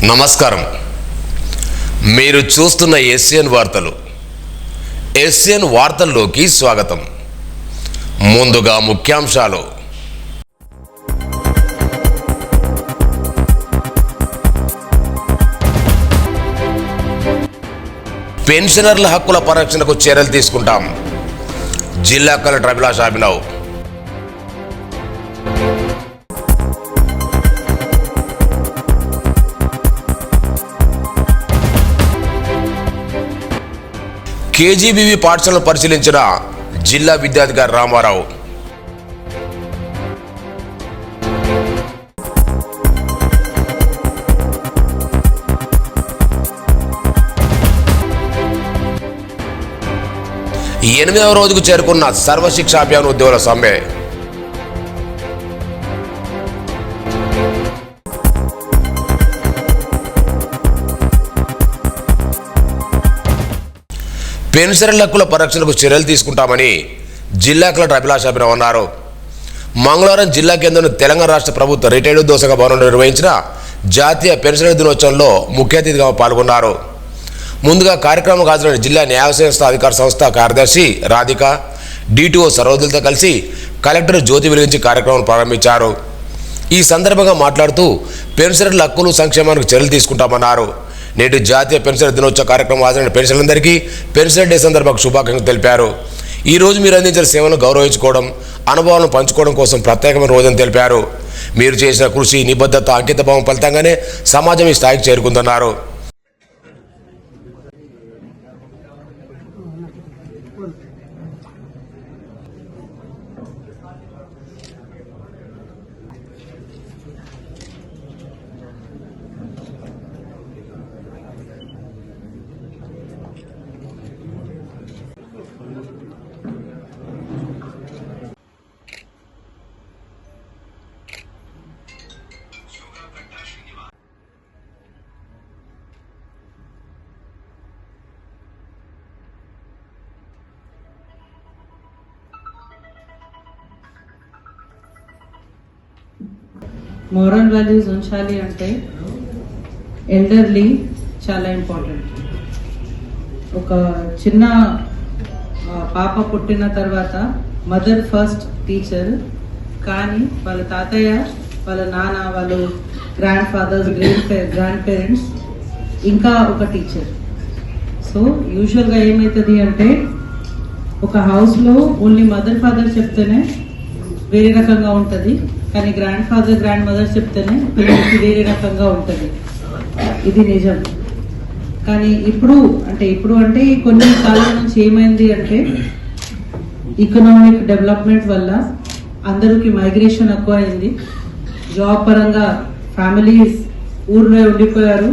నమస్కారం. మీరు చూస్తున్న ఎస్ఎన్ వార్తలు. ఎస్ఎన్ వార్తల్లోకి స్వాగతం. ముందుగా ముఖ్యాంశాలు. పెన్షనర్ల హక్కుల పరిరక్షణకు చర్యలు తీసుకుంటాం. జిల్లా కలెక్టర్ అభిలాష్ అభినవ్. కేజీబీవీ పాఠశాలను పరిశీలించిన జిల్లా విద్యాధికారి రామారావు. ఎనిమిదవ రోజుకు చేరుకున్న సర్వశిక్ష అభియాన్ ఉద్యోగుల సమ్మె. పెన్షనర్ల హక్కుల పరిరక్షణకు చర్యలు తీసుకుంటామని జిల్లా కలెక్టర్ అభిలాష్ అభినవ్ అన్నారు. మంగళవారం జిల్లా కేంద్రంలో తెలంగాణ రాష్ట్ర ప్రభుత్వ రిటైర్డ్ ఉద్యోగ భవనంలో నిర్వహించిన జాతీయ పెన్షనర్ దినోత్సవంలో ముఖ్య అతిథిగా పాల్గొన్నారు. ముందుగా కార్యక్రమంకు హాజరైన జిల్లా న్యాయ వ్యవస్థ అధికార సంస్థ కార్యదర్శి రాధిక, డిటిఓ సరోజులతో కలిసి కలెక్టర్ జ్యోతి వెలిగించి కార్యక్రమం ప్రారంభించారు. ఈ సందర్భంగా మాట్లాడుతూ పెన్షనర్ల హక్కులు సంక్షేమానికి చర్యలు తీసుకుంటామన్నారు. నేటి జాతీయ పెన్షనర్ దినోత్సవ కార్యక్రమం హాజరైన పెన్షనర్లందరికీ పెన్షనర్ డే సందర్భంగా శుభాకాంక్షలు తెలిపారు. ఈ రోజు మీరు అందించిన సేవలను గౌరవించుకోవడం, అనుభవాలను పంచుకోవడం కోసం ప్రత్యేకమైన రోజుని తెలిపారు. మీరు చేసిన కృషి, నిబద్ధత, అంకితభావం ఫలితంగానే సమాజం ఈ స్థాయికి చేరుకుందన్నారు. మోరల్ వాల్యూస్ ఉంచాలి అంటే ఎల్డర్లీ చాలా ఇంపార్టెంట్. ఒక చిన్న పాప పుట్టిన తర్వాత మదర్ ఫస్ట్ టీచర్, కానీ వాళ్ళ తాతయ్య, వాళ్ళ నాన్న, వాళ్ళు గ్రాండ్ ఫాదర్స్, గ్రాండ్ పేరెంట్స్, ఇంకా ఒక టీచర్. సో యూజువల్గా ఏమవుతుంది అంటే ఒక హౌస్లో ఓన్లీ మదర్ ఫాదర్ చెప్తేనే వేరే రకంగా ఉంటుంది, కానీ గ్రాండ్ ఫాదర్, గ్రాండ్ మదర్ చెప్తేనే పిల్లలకి వేరే రకంగా ఉంటుంది. ఇది నిజం. కానీ ఇప్పుడు అంటే కొన్ని కాలం నుంచి ఏమైంది అంటే ఎకనామిక్ డెవలప్మెంట్ వల్ల అందరికి మైగ్రేషన్ ఎక్కువ అయింది. జాబ్ పరంగా ఫ్యామిలీస్ ఊర్లో ఉండిపోయారు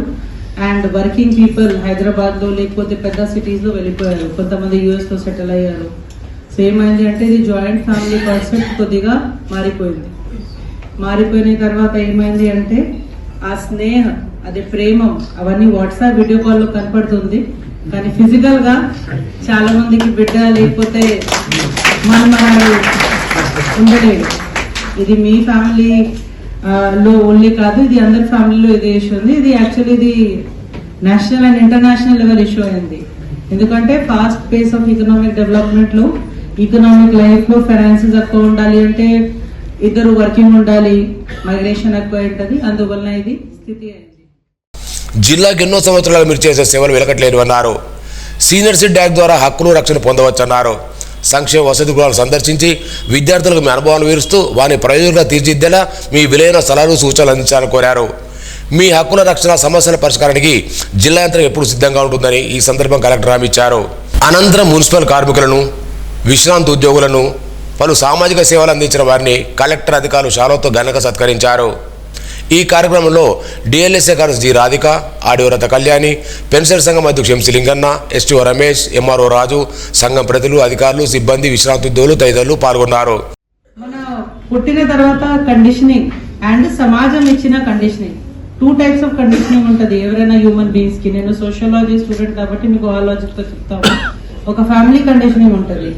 అండ్ వర్కింగ్ పీపుల్ హైదరాబాద్లో లేకపోతే పెద్ద సిటీస్లో వెళ్ళిపోయారు. కొంతమంది యూఎస్లో సెటిల్ అయ్యారు. సో ఏమైంది అంటే ఇది జాయింట్ ఫ్యామిలీ కాన్సెప్ట్ కొద్దిగా మారిపోయిన తర్వాత ఏమైంది అంటే ఆ స్నేహం, అదే ప్రేమం, అవన్నీ వాట్సాప్ వీడియో కాల్లో కనపడుతుంది, కానీ ఫిజికల్ గా చాలా మందికి బిడ్డ లేకపోతే మనమరాలు ఉండలేదు. ఇది మీ ఫ్యామిలీ లో ఓన్లీ కాదు, ఇది అందరి ఫ్యామిలీలో ఇది ఇష్యూ ఉంది. ఇది యాక్చువల్లీ ఇది national and international level issue అయింది. ఎందుకంటే fast pace of economic development లో, ఎకనామిక్ లైఫ్ లో ఫైనాన్సెస్ ఎక్కువ ఉండాలి అంటే ఇద్దరు వర్కింగ్ ఉండాలి, మైగ్రేషన్ ఎక్కువ ఉంటుంది, అందువల్ల ఇది స్థితి అయింది. జిల్లాకు ఎన్నో సంవత్సరాలు మీరు చేసే సేవలు వెలకట్లేదు అన్నారు. సీనియర్ సిట్ యాక్ట్ ద్వారా హక్కులు, రక్షణ పొందవచ్చన్నారు. సంక్షేమ వసతి గృహాలను సందర్శించి విద్యార్థులకు మీ అనుభవాలు వివరిస్తూ వారిని ప్రయోజనంగా తీర్చిదిద్దేలా మీ విలువైన సలహాలు, సూచనలు అందించాలని కోరారు. మీ హక్కుల రక్షణ సమస్యల పరిష్కారానికి జిల్లా యంత్రం ఎప్పుడు సిద్ధంగా ఉంటుందని ఈ సందర్భం కలెక్టర్ హామీ ఇచ్చారు. అనంతరం మున్సిపల్ కార్మికులను, విశ్రాంతి ఉద్యోగులను, పలు సామాజిక సేవలు అందించిన వారిని కలెక్టర్ అధికారులు శాలువాతో ఘనంగా సత్కరించారు. ఈ కార్యక్రమంలో డిఎల్ఎస్ఏ కార్యదర్శి జి రాధిక, ఆడివరత కళ్యాణి, పెన్షన్ సంఘం అధ్యక్షుడు MC Linganna, STO Ramesh, MRO Raju, సంఘం ప్రతినిధులు, అధికారులు, సిబ్బంది, విశ్రాంతి ఉద్యోగులు తదితరులు పాల్గొన్నారు. మన పుట్టిన తర్వాత కండిషనింగ్ అండ్ సమాజం ఇచ్చిన కండిషనింగ్, 2 types ఆఫ్ కండిషనింగ్ ఉంటుంది ఎవరైనా హ్యూమన్ బీయింగ్స్ కి. నేను సోషియాలజీ స్టూడెంట్ కాబట్టి మీకు ఆ లాజిక్ తో చెప్తాను. ఒక ఫ్యామిలీ కండిషనింగ్ ఉంటుంది,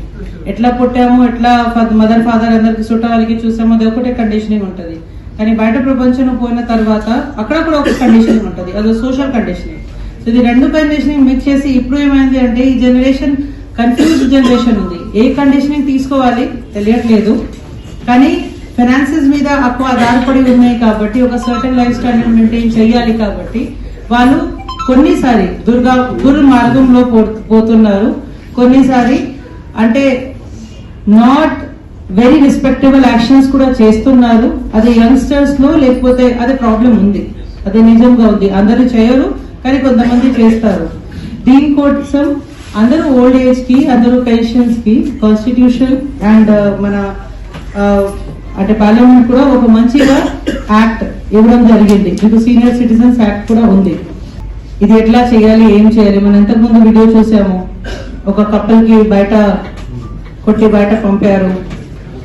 ఎట్లా పుట్టాము, ఎట్లా మదర్ ఫాదర్ అందరికి చుట్టాలకి చూసాము, అది ఒకటే కండిషనింగ్ ఉంటుంది. కానీ బయట ప్రపంచంలో పోయిన తర్వాత అక్కడ కూడా ఒక కండిషనింగ్ ఉంటుంది, అది సోషల్ కండిషనింగ్. సో ఇది రెండు కండిషనింగ్ మిక్స్ చేసి ఇప్పుడు ఏమైంది అంటే ఈ జనరేషన్ కన్ఫ్యూజ్డ్ జనరేషన్ ఉంది. ఏ కండిషనింగ్ తీసుకోవాలి తెలియట్లేదు, కానీ ఫైనాన్సెస్ మీద ఎక్కువ ఆధారపడి ఉన్నాయి కాబట్టి ఒక సర్టన్ లైఫ్ స్టైల్ మెయింటైన్ చేయాలి కాబట్టి వాళ్ళు కొన్నిసారి దుర్మార్గంలో పోతున్నారు, కొన్నిసారి అంటే నాట్ వెరీ రెస్పెక్టబుల్ యాక్షన్స్ కూడా చేస్తున్నారు. అది యంగ్స్టర్స్ లో లేకపోతే అదే ప్రాబ్లం ఉంది, అది నిజంగా ఉంది. అందరూ చేయరు కానీ కొంతమంది చేస్తారు. దీనికోసం అందరూ ఓల్డ్ ఏజ్ కి, అందరూ పెన్షన్స్ కి కాన్స్టిట్యూషన్ అండ్ మన అంటే పార్లమెంట్ కూడా ఒక మంచిగా యాక్ట్ ఇవ్వడం జరిగింది. ఇప్పుడు సీనియర్ సిటిజన్స్ యాక్ట్ కూడా ఉంది. ఇది ఎట్లా చేయాలి, ఏం చేయాలి, మనం ఇంతకుముందు వీడియో చూసాము. ఒక కపుల్ కి బయట కొట్టి బయట పంపారు,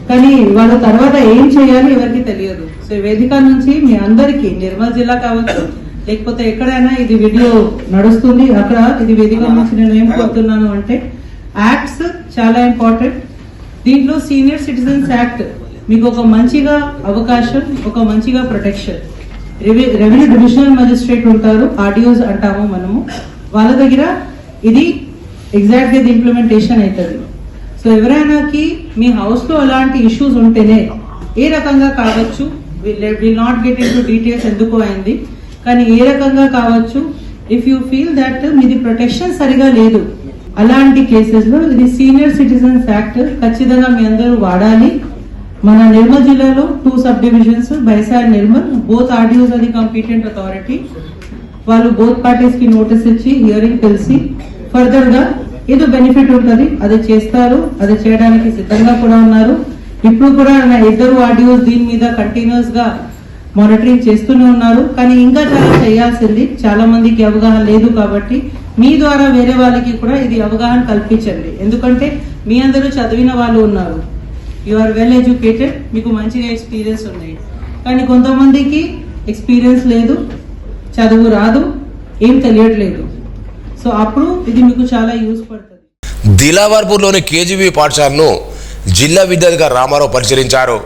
కానీ వాళ్ళ తర్వాత ఏం చేయాలి ఎవరికి తెలియదు. సో ఈ వేదిక నుంచి మీ అందరికీ నిర్మల్ జిల్లా కావచ్చు లేకపోతే ఎక్కడైనా ఇది వీడియో నడుస్తుంది, అక్కడ ఇది వేదిక నుంచి నేను ఏం కోరుతున్నాను అంటే యాక్ట్స్ చాలా ఇంపార్టెంట్. దీంట్లో సీనియర్ సిటిజన్స్ యాక్ట్ మీకు ఒక మంచిగా అవకాశం, ఒక మంచిగా ప్రొటెక్షన్. రెవెన్యూ డివిజనల్ మెజిస్ట్రేట్ ఉంటారు, ఆర్డీఓస్ అంటాము మనము, వాళ్ళ దగ్గర ఇది ఎగ్జాక్ట్ గా ఇంప్లిమెంటేషన్ అవుతుంది. సో ఎవరైనాకి మీ హౌస్ లో అలాంటి ఇష్యూస్ ఉంటేనే ఏ రకంగా కావచ్చు, will not get in to details ఎందుకు అయింది, కానీ ఏ రకంగా కావచ్చు, ఇఫ్ యూ ఫీల్ దట్ మీది ప్రొటెక్షన్ సరిగా లేదు అలాంటి కేసెస్ లో ఇది సీనియర్ సిటిజన్స్ యాక్ట్ ఖచ్చితంగా మీ అందరూ వాడాలి. మన నిర్మల్ జిల్లాలో 2 sub divisions Bhainsa and Nirmal, both RDOs అది కాంపిటెంట్ అథారిటీ, వాళ్ళు బోత్ పార్టీస్ కి నోటీస్ ఇచ్చి హియరింగ్ తెలిసి ఫర్దర్ గా ఏదో బెనిఫిట్ ఉంటుంది అది చేస్తారు, అది చేయడానికి సిద్ధంగా కూడా ఉన్నారు. ఇప్పుడు కూడా నా 2 ఆర్డీఓస్ దీని మీద కంటిన్యూస్ గా మానిటరింగ్ చేస్తూనే ఉన్నారు. కానీ ఇంకా చాలా చేయాల్సింది, చాలా మందికి అవగాహన లేదు కాబట్టి మీ ద్వారా వేరే వాళ్ళకి కూడా ఇది అవగాహన కల్పించండి. ఎందుకంటే మీ అందరూ చదివిన వాళ్ళు ఉన్నారు, యు ఆర్ వెల్ ఎడ్యుకేటెడ్, మీకు మంచిగా ఎక్స్పీరియన్స్ ఉన్నాయి, కానీ కొంతమందికి ఎక్స్పీరియన్స్ లేదు, చదువు రాదు, ఏం తెలియట్లేదు. సో అప్పుడు ఇది మీకు చాలా యూజ్ పడుతుంది. దిలావర్పూర్లోని కేజీబీ పాఠశాలను జిల్లా విద్యాధికారి రామారావు పరిశీలించారు.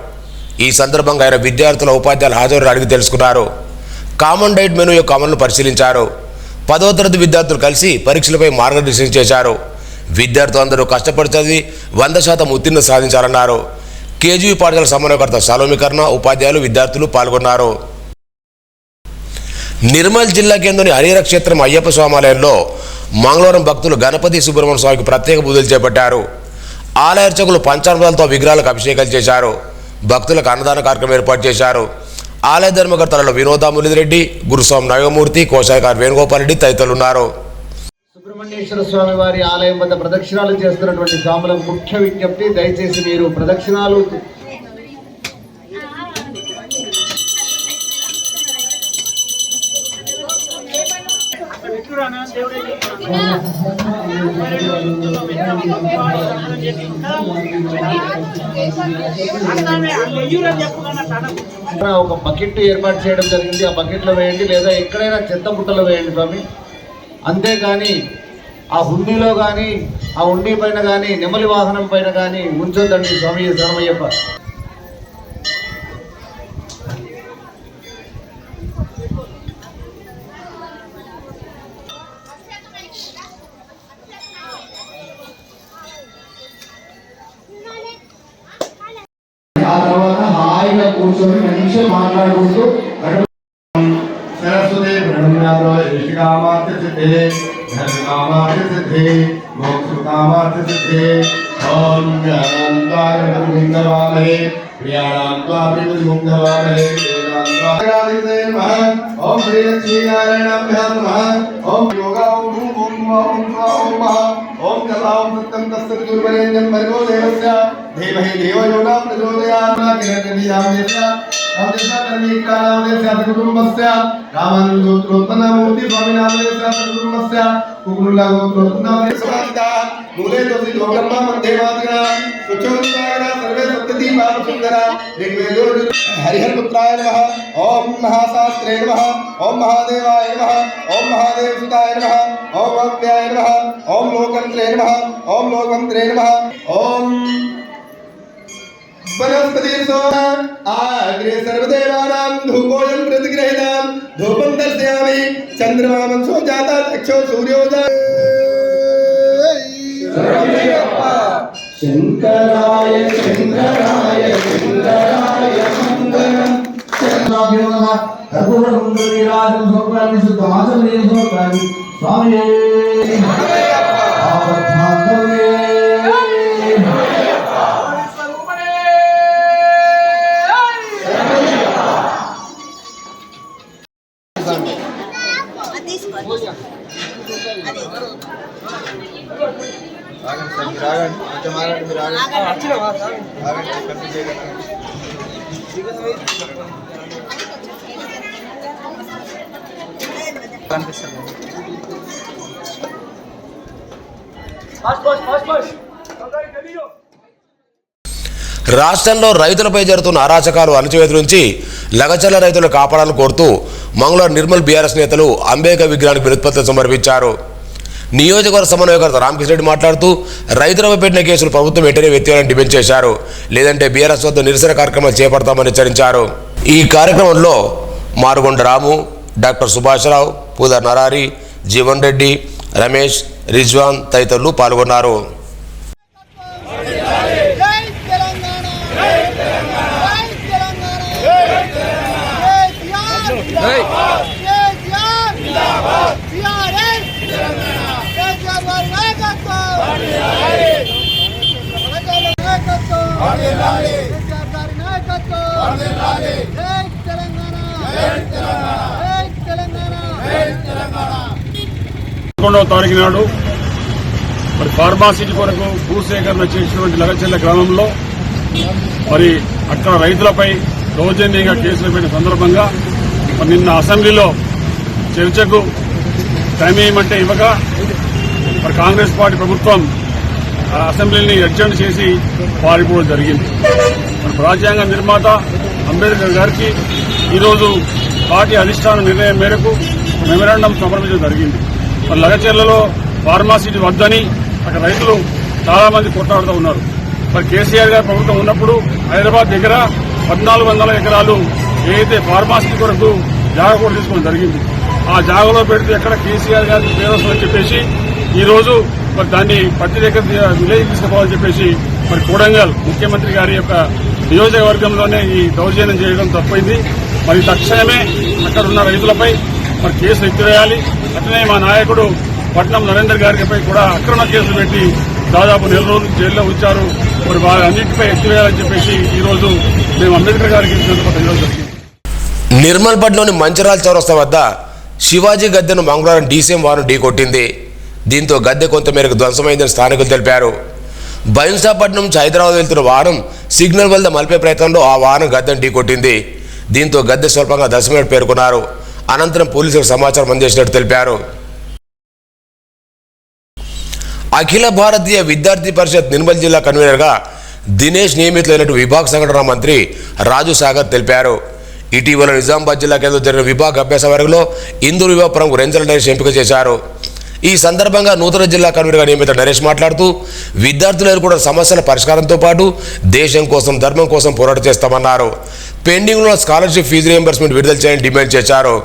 ఈ సందర్భంగా ఆయన విద్యార్థుల ఉపాధ్యాయుల హాజరు అడిగి తెలుసుకున్నారు. కామన్ డైట్ మెనూ యొక్క అమలును పరిశీలించారు. 10వ తరగతి విద్యార్థులు కలిసి పరీక్షలపై మార్గదర్శనం చేశారు. విద్యార్థులు అందరూ కష్టపడి చదివి 100% ఉత్తీర్ణ సాధించాలన్నారు. కేజీబీ పాఠశాల సమన్వయకర్త సాలోమీకరణ, ఉపాధ్యాయులు, విద్యార్థులు పాల్గొన్నారు. నిర్మల్ జిల్లా కేంద్రంలోని హరిహర క్షేత్రం అయ్యప్ప స్వామాలయంలో మంగళవారం భక్తులు గణపతి సుబ్రహ్మణ్య స్వామికి ప్రత్యేక పూజలు చేపట్టారు. ఆలయ అర్చకులు పంచామృతాలతో విగ్రహాలకు అభిషేకాలు చేశారు. భక్తులకు అన్నదాన కార్యక్రమం ఏర్పాటు చేశారు. ఆలయ ధర్మకర్తలలో వినోద మురళిరెడ్డి, గురుస్వామి నాగమూర్తి, కోశాధికారి వేణుగోపాల్ రెడ్డి తదితరులు ఉన్నారు. సుబ్రహ్మణ్యేశ్వర స్వామి వారి ఆలయం వద్ద ప్రదక్షిణాలు చేస్తున్నటువంటి స్వాములకు ముఖ్య విజ్ఞప్తి, దయచేసి మీరు ప్రదక్షిణాలు ఒక బకెట్ ఏర్పాటు చేయడం జరిగింది. ఆ బకెట్లో వేయండి, లేదా ఎక్కడైనా చెత్త బుట్టలో వేయండి స్వామి. అంతేకాని ఆ హుండీలో కానీ, ఆ హుండీ పైన కానీ, నెమలి వాహనం పైన కానీ ఉంచొద్దండి స్వామి శరణమయ్యప్ప. ఆ తర్వాత హాయిగా కూర్చొని మంచిగా మాట్లాడుకుంటూ సరస్వతి బ్రహ్మణ్యాలో ఇష్టికామార్థ సిద్ధి, ధర్మకామార్థ సిద్ధి, మోక్షకామార్థ సిద్ధి. ఓం జ్ఞానాంతారవిందవామహే ప్రియాణాంతాభిముందవామహే వేదాంతారాధితే నమః. ఓం శ్రీ లక్ష్మీనారాయణాభ్యాం నమః. ఓం యోగా ఓం ఓం ఓం ఓం ఓం కలాం సత్యం తస్య దుర్వరేణ్యం భర్గో దేవస్య ధీమహి ధియో యో న ప్రచోదయాత్. కిరణ్యయామ్యస్య అమృతకర్మీకానామస్య కుటుంబస్య రామానుజోత్రోత్తనామూర్తి స్వామినామస్య కుటుంబస్య కుకురులాగోత్రోత్తనామస్య మూలే తోసి లోకర్మ మధ్య మాతృగా సుచోత్సాగర సర్వే సప్తతి పాప సుందర దిగ్వేదో హరిహర పుత్రాయ నమః. ఓం మహాశాస్త్రే నమః. ఓం మహాదేవాయ నమః. ఓం మహాదేవ సుతాయ నమః. ఓం అవ్యాయ నమః. ఓం లోకంత్రే నమః. ఓం లోకంత్రే నమః. ఓం वनस्पतिर्सो आग्रे सर्वदेवानां धूपोऽयं प्रतिगृहीणां धूपं दर्शयामि चन्द्रमामंसो जाता चक्षो सूर्यो शंकराय शंकराय शंकराय मंगलम चन्द्राभ्यो नमः कर्पूरमण्डलीराजं सोपानं शुद्धमाचमनीयं सोपानं स्वामिये आवर्धान्तमे రాష్ట్రంలో రైతులపై జరుగుతున్న అరాచకాలు అణచివేత నుంచి లగచర్ల రైతులను కాపాడాలని కోరుతూ మంగళవారం నిర్మల్ బీఆర్ఎస్ నేతలు అంబేద్కర్ విగ్రహానికి వినతిపత్రం సమర్పించారు. నియోజకవర్గ సమన్వయకర్త రామకృష్ణ రెడ్డి మాట్లాడుతూ రైతులపై పెట్టిన కేసులు ప్రభుత్వం వెంటనే ఎత్తివేయాలని డిమాండ్ చేశారు. లేదంటే బీఆర్ఎస్ వద్ద నిరసన కార్యక్రమాలు చేపడతామని హెచ్చరించారు. ఈ కార్యక్రమంలో మారుగొండ రాము, డాక్టర్ సుభాషరావు, పూదర్ నరారి, జీవన్ రెడ్డి, రమేష్, రిజ్వాన్ తదితరులు పాల్గొన్నారు. తారీఖు నాడు మరి ఫార్మాసిటీ కొరకు భూసేకరణ చేసినటువంటి లగచర్ల గ్రామంలో మరి అక్కడ రైతులపై దౌర్జన్యంగా కేసులు పెట్టిన సందర్భంగా మరి నిన్న అసెంబ్లీలో చర్చకు టైం ఏమంటే ఇవ్వక మరి కాంగ్రెస్ పార్టీ ప్రభుత్వం అసెంబ్లీని అడ్జెంట్ చేసి పారిపోవడం జరిగింది. మరి రాజ్యాంగ నిర్మాత అంబేద్కర్ గారికి ఈరోజు పార్టీ అధిష్టాన నిర్ణయం మేరకు మెమరాండం సమర్పించడం జరిగింది. మరి లగచర్లలో ఫార్మాసిటీ వద్దని అక్కడ రైతులు చాలా మంది కొట్లాడుతూ ఉన్నారు. మరి కేసీఆర్ గారి ప్రభుత్వం ఉన్నప్పుడు హైదరాబాద్ దగ్గర 1400 ఎకరాలు ఏదైతే ఫార్మాసిటీ కొరకు జాగా కూడా తీసుకోవడం జరిగింది. ఆ జాగాలో పెడితే ఎక్కడ కేసీఆర్ గారికి పేరు వస్తుందని చెప్పేసి ఈ రోజు మరి దాన్ని ప్రతి దగ్గర విలేజ్ తీసుకుపోవాలని చెప్పేసి మరి కొడంగల్ ముఖ్యమంత్రి గారి యొక్క నియోజకవర్గంలోనే ఈ దౌర్జన్యం చేయడం తప్పైంది. మరి తక్షణమే అక్కడ ఉన్న రైతులపై మరి కేసులు ఎత్తివేయాలి. అట్లనే మా నాయకుడు పట్నం నరేందర్ గారిపై కూడా అక్రమ కేసులు పెట్టి దాదాపు 4 రోజులు జైల్లో ఉంచారు. మరి వారి అన్నింటిపై ఎత్తివేయాలని చెప్పేసి ఈ రోజు మేము అంబేద్కర్ గారికి జరిగింది. నిర్మల్ పట్నంలోని మంచిరాల్ చౌరస్తా వద్ద శివాజీ గద్దెను మంగళవారం డీసీఎం వాహనం ఢీకొట్టింది. దీంతో గద్దె కొంతమేరకు ధ్వంసమైందని స్థానికులు తెలిపారు. బైన్సాపట్నం నుంచి హైదరాబాద్ వెళ్తున్న వాహనం సిగ్నల్ వద్ద మలిపే ప్రయత్నంలో ఆ వాహనం గద్దెను ఢీకొట్టింది. దీంతో గద్దె స్వల్పంగా దశమైనట్టు పేర్కొన్నారు. అనంతరం పోలీసులకు సమాచారం అందించినట్టు తెలిపారు. అఖిల భారతీయ విద్యార్థి పరిషత్ నిర్మల్ జిల్లా కన్వీనర్గా దినేష్ నియమితులైనట్టు విభాగ సంఘటన మంత్రి రాజు సాగర్ తెలిపారు. ఇటీవల నిజామాబాద్ జిల్లా కేంద్రంలో జరిగిన విభాగ అభ్యాస వర్గంలో ఇందూరు విభాగం రెంజల నరేష్ ఎంపిక చేశారు. ఈ సందర్భంగా నూతన జిల్లా కన్వీనర్గా నియమిత నరేష్ మాట్లాడుతూ విద్యార్థులు ఎదుర్కొన్న సమస్యల పరిష్కారంతో పాటు దేశం కోసం ధర్మం కోసం పోరాటం చేస్తామన్నారు. పెండింగ్లో స్కాలర్షిప్ ఫీజు రియంబర్స్మెంట్ విడుదల చేయాలని డిమాండ్ చేశారు.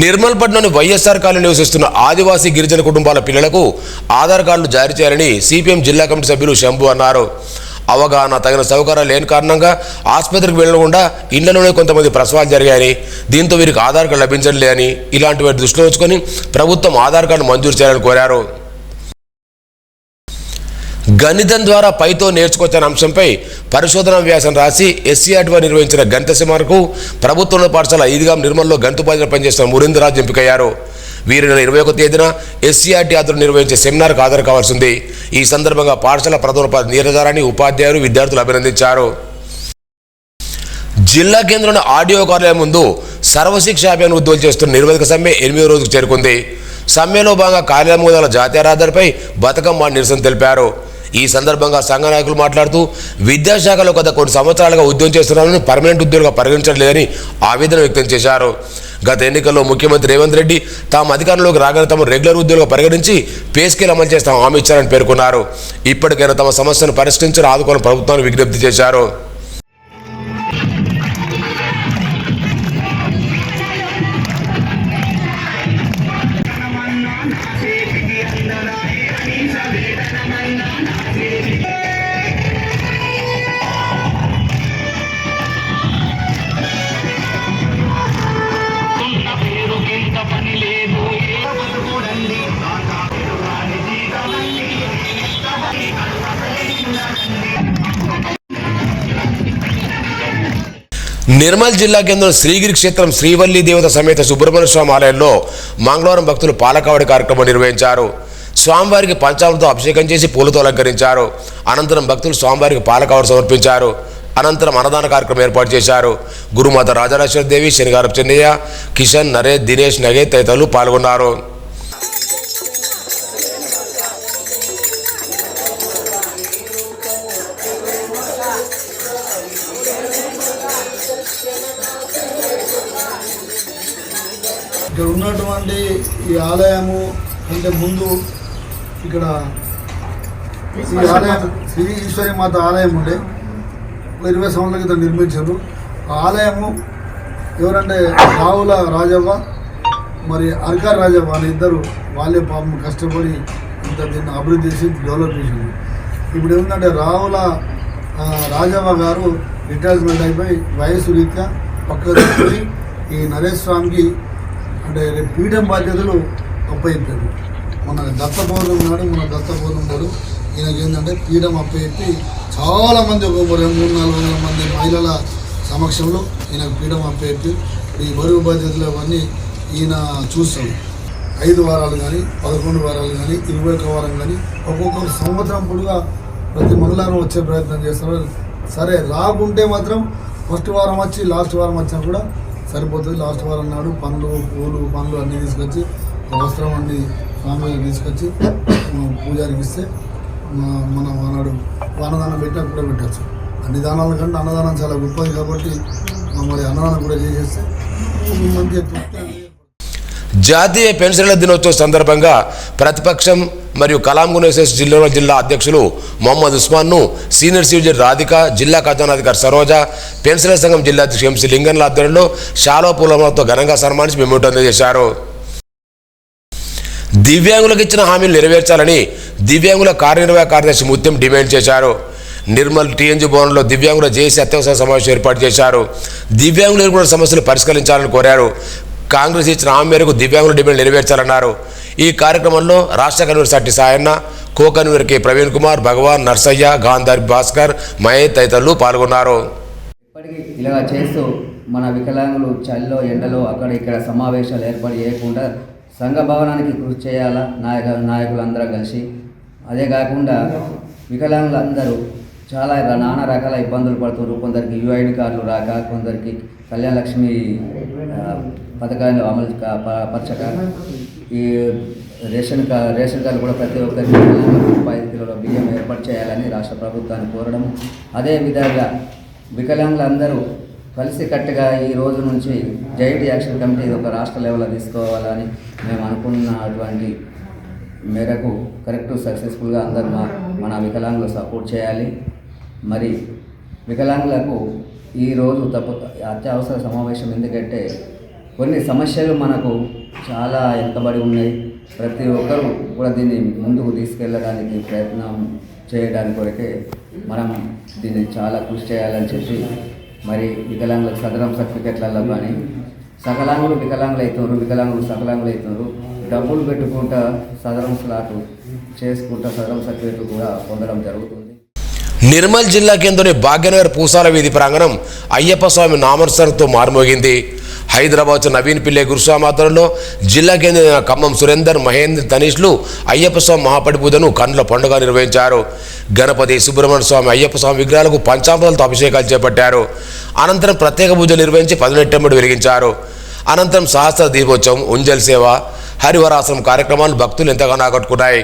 నిర్మల్ పట్నంలోని వైఎస్ఆర్ కాలనీ నివసిస్తున్న ఆదివాసీ గిరిజన కుటుంబాల పిల్లలకు ఆధార్ కార్డులు జారీ చేయాలని సిపిఎం జిల్లా కమిటీ సభ్యులు శంభు అన్నారు. అవగాహన తగిన సౌకర్యాలు లేని కారణంగా ఆసుపత్రికి వెళ్లకుండా ఇళ్లలోనే కొంతమంది ప్రసవాలు జరిగాయని, దీంతో వీరికి ఆధార్ కార్డు లభించలేదని, ఇలాంటి వాటి దృష్టిలో ఉంచుకొని ప్రభుత్వం ఆధార్ కార్డు మంజూరు చేయాలని కోరారు. గణితం ద్వారా పైతో నేర్చుకోవచ్చనే అంశంపై పరిశోధనా వ్యాసం రాసి ఎస్సీఆర్టీ వారు నిర్వహించిన గణిత సెమినార్కు ప్రభుత్వంలో పాఠశాల ఈద్గాం నిర్మల్లో గణితోపాధ్యాయులు పనిచేస్తున్న మురీంద్రరాజు ఎంపికయ్యారు. వీరి నెల 21వ తేదీన ఎస్సీఆర్టీ ఆధ్వర్యంలో నిర్వహించే సెమినార్కు హాజరు కావాల్సి ఉంది. ఈ సందర్భంగా పాఠశాల ప్రధానోపాధ్యాయులు నీరజారాణి ఉపాధ్యాయులు విద్యార్థులు అభినందించారు. జిల్లా కేంద్రంలోని ఆడియో కార్యాలయం ముందు సర్వశిక్ష అభియాన్ ఉద్యోగులు చేస్తున్న నిర్వహక సమ్మె 8వ రోజుకు చేరుకుంది. సమ్మెలో భాగంగా కార్యాలయం ముందు జాతీయ రహదారిపై బతుకమ్మ నిరసన తెలిపారు. ఈ సందర్భంగా సంఘ నాయకులు మాట్లాడుతూ విద్యాశాఖలో గత కొన్ని సంవత్సరాలుగా ఉద్యోగం చేస్తున్నారని పర్మనెంట్ ఉద్యోగంగా పరిగణించడం లేదని ఆవేదన వ్యక్తం చేశారు. గత ఎన్నికల్లో ముఖ్యమంత్రి రేవంత్ రెడ్డి తాము అధికారంలోకి రాగానే తమ రెగ్యులర్ ఉద్యోగులుగా పరిగణించి పే స్కేల్ అమలు చేస్తాం హామీ ఇచ్చారని పేర్కొన్నారు. ఇప్పటికైనా తమ సమస్యను పరిష్కరించాలని ఆదుకోవాలని ప్రభుత్వాన్ని విజ్ఞప్తి చేశారు. నిర్మల్ జిల్లా కేంద్రం శ్రీగిరి క్షేత్రం శ్రీవల్లి దేవత సమేత సుబ్రహ్మణ్య స్వామి ఆలయంలో మంగళవారం భక్తులు పాలకావడి కార్యక్రమం నిర్వహించారు. స్వామివారికి పంచామృతంతో అభిషేకం చేసి పూలతో అలంకరించారు. అనంతరం భక్తులు స్వామివారికి పాలకావడి సమర్పించారు. అనంతరం అన్నదాన కార్యక్రమం ఏర్పాటు చేశారు. గురుమాత రాజరాజేశ్వర దేవి, శనిగారపు చెన్నయ్య, కిషన్, నరేష్, దినేష్, నగే తదితరులు పాల్గొన్నారు. ఇక్కడ ఉన్నటువంటి ఈ ఆలయము అంటే ముందు ఇక్కడ ఈ ఆలయం శ్రీ ఈశ్వరి మాత ఆలయం ఉండే 20 సంవత్సరాల క్రితం నిర్మించారు. ఆ ఆలయము ఎవరంటే రావుల రాజవ్వ మరి అర్కార్ రాజవ్వ అనే ఇద్దరు వాళ్ళే పాపం కష్టపడి ఇంత దీన్ని అభివృద్ధి చేసి డెవలప్ చేసింది. ఇప్పుడు ఏమిటంటే రావుల రాజవ్వ గారు రిటైర్మెంట్ అయిపోయి వయసు రీత్యా పక్కకు ఈ నరేష్ స్వామికి అంటే పీఠం బాధ్యతలు అప్పయిపోయారు. మన దత్తపౌర్ణమి నాడు ఈయనకి ఏంటంటే పీఠం అప్పయిపి చాలామంది ఒక 300-400 మంది మహిళల సమక్షంలో ఈయనకు పీఠం అప్పయిపి ఈ బరువు బాధ్యతలు అవన్నీ ఈయన చూస్తాడు. 5 వారాలు కానీ 11 వారాలు కానీ 21 వారం కానీ ఒక్కొక్క సంవత్సరం పొడుగా ప్రతి మంగళవారం వచ్చే ప్రయత్నం చేస్తారు. సరే రాకుంటే మాత్రం ఫస్ట్ వారం వచ్చి లాస్ట్ వారం వచ్చినా కూడా సరిపోతుంది. లాస్ట్ వారం నాడు పండ్లు అన్నీ తీసుకొచ్చి వస్త్రం అన్ని స్వామి తీసుకొచ్చి పూజారికి ఇస్తే మనం ఆనాడు అన్నదానం పెట్టినా కూడా పెట్టచ్చు. అన్ని దానాల కంటే అన్నదానం చాలా గొప్పది కాబట్టి మరి అన్నదానం కూడా చేసేస్తే మంచి. జాతీయ పెన్షన్ల దినోత్సవం సందర్భంగా ప్రతిపక్షం మరియు కలాంగునేసెస్ జిల్లా అధ్యక్షులు మొహమ్మద్ ఉస్మాన్ను సీనియర్ సిటిజన్ రాధిక, జిల్లా ఖజానాధికారి సరోజ, పెన్షనర్ సంఘం జిల్లా అధ్యక్షుడు ఎంసీ లింగన్ల ఆధ్వర్యంలో శాలో పూలమాలతో ఘనంగా సన్మానించి మెమోటో అందజేశారు. దివ్యాంగులకు ఇచ్చిన హామీలు నెరవేర్చాలని దివ్యాంగుల కార్యనిర్వాహక కార్యదర్శి ముత్యం డిమాండ్ చేశారు. నిర్మల్ టీఎన్జీ భవన్లో దివ్యాంగుల జేఏసీ అత్యవసర సమావేశం ఏర్పాటు చేశారు. దివ్యాంగులు ఎదుర్కొన్న సమస్యలు పరిష్కరించాలని కోరారు. కాంగ్రెస్ ఇచ్చిన హామీ మేరకు దివ్యాంగుల డిమాండ్ నెరవేర్చాలన్నారు. ఈ కార్యక్రమంలో రాష్ట్ర convener Satti Sayanna, co convener K Praveen Kumar, Bhagavan, Narsaiah, Gandhari Bhaskar, Mahesh తదితరులు పాల్గొన్నారు. ఇప్పటికీ ఇలా చేస్తూ మన వికలాంగులు చలిలో ఎండలో అక్కడ ఇక్కడ సమావేశాలు ఏర్పాటు చేయకుండా సంఘ భవనానికి కృషి చేయాలా నాయకులందరూ కలిసి. అదే కాకుండా వికలాంగులందరూ చాలా నానా రకాల ఇబ్బందులు పడుతున్నారు. కొందరికి యూఐడి కార్డులు రాక, కొందరికి కళ్యాణ లక్ష్మి పథకాన్ని అమలు పరచక, ఈ రేషన్ కార్డు కూడా ప్రతి ఒక్కరికి 5 కిలోల బియ్యం ఏర్పాటు చేయాలని రాష్ట్ర ప్రభుత్వాన్ని కోరడం. అదేవిధంగా వికలాంగులందరూ కలిసికట్టుగా ఈ రోజు నుంచి జాయింట్ యాక్షన్ కమిటీ ఒక రాష్ట్ర లెవెల్లో తీసుకోవాలని మేము అనుకున్నటువంటి మేరకు కరెక్ట్ సక్సెస్ఫుల్గా అందరూ మన వికలాంగులు సపోర్ట్ చేయాలి. మరి వికలాంగులకు ఈరోజు అత్యవసర సమావేశం ఎందుకంటే కొన్ని సమస్యలు మనకు చాలా వెనుకబడి ఉన్నాయి. ప్రతి ఒక్కరూ కూడా దీన్ని ముందుకు తీసుకెళ్ళడానికి ప్రయత్నం చేయడానికి కొరకే మనం దీన్ని చాలా కృషి చేయాలని చెప్పి మరి వికలాంగులకు సదరం సర్టిఫికెట్లలో కానీ వికలాంగులు అవుతున్నారు డబ్బులు పెట్టుకుంటా సదరం స్లాట్ చేసుకుంటా సదరం సర్టిఫికెట్ కూడా పొందడం జరుగుతుంది. నిర్మల్ జిల్లా కేంద్రంలోని భాగ్యనగర్ పూసాల వీధి ప్రాంగణం అయ్యప్ప స్వామి నామస్మరణతో మారుమోగింది. హైదరాబాద్ నవీన్ పిల్లే గురుస్వామి ఆధ్వర్యంలో జిల్లా కేంద్ర ఖమ్మం సురేందర్, మహేంద్ర, తనీష్లు అయ్యప్ప స్వామి మహాపడి పూజను కండ్ల పండుగ నిర్వహించారు. గణపతి, సుబ్రహ్మణ్య స్వామి, అయ్యప్ప స్వామి విగ్రహాలకు పంచామృతాలతో అభిషేకాలు చేపట్టారు. అనంతరం ప్రత్యేక పూజలు నిర్వహించి 18 వెలిగించారు. అనంతరం సహస్ర దీపోత్సవం, ఉంజల్ సేవ, హరివరాసనం కార్యక్రమాలు భక్తులు ఎంతగానో ఆకట్టుకున్నాయి.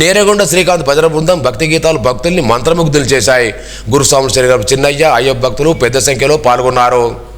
నేరేగొండ శ్రీకాంత్ భజన బృందం భక్తి గీతాలు భక్తుల్ని మంత్రముగ్ధులు చేశాయి. గురుస్వామి శ్రీ చిన్నయ్య అయ్యప్ప భక్తులు పెద్ద సంఖ్యలో పాల్గొన్నారు.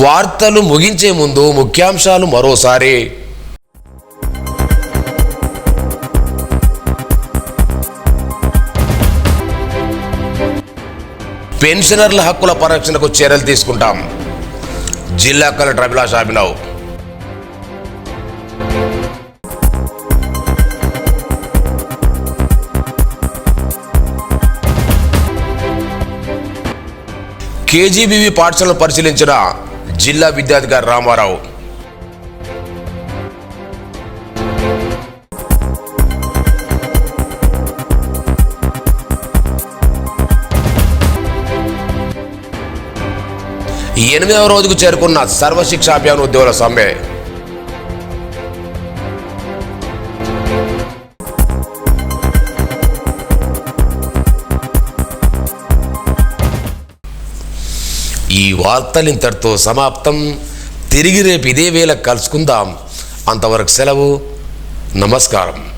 వార్తలు ముగించే ముందు ముఖ్యాంశాలు మరోసారి. పెన్షనర్ల హక్కుల పరిరక్షణకు చర్యలు తీసుకుంటాం. జిల్లా కలెక్టర్ అభిలాష్ అభినవ్. కేజీబీవీ పాఠశాలను పరిశీలించిన జిల్లా విద్యాధికారి రామారావు. ఎనిమిదవ రోజుకు చేరుకున్న సర్వశిక్ష అభియాన్ ఉద్యోగుల సమ్మె. ఈ వార్తలు ఇంతటితో సమాప్తం. తిరిగి రేపు ఇదే వేళ కలుసుకుందాం. అంతవరకు సెలవు. నమస్కారం.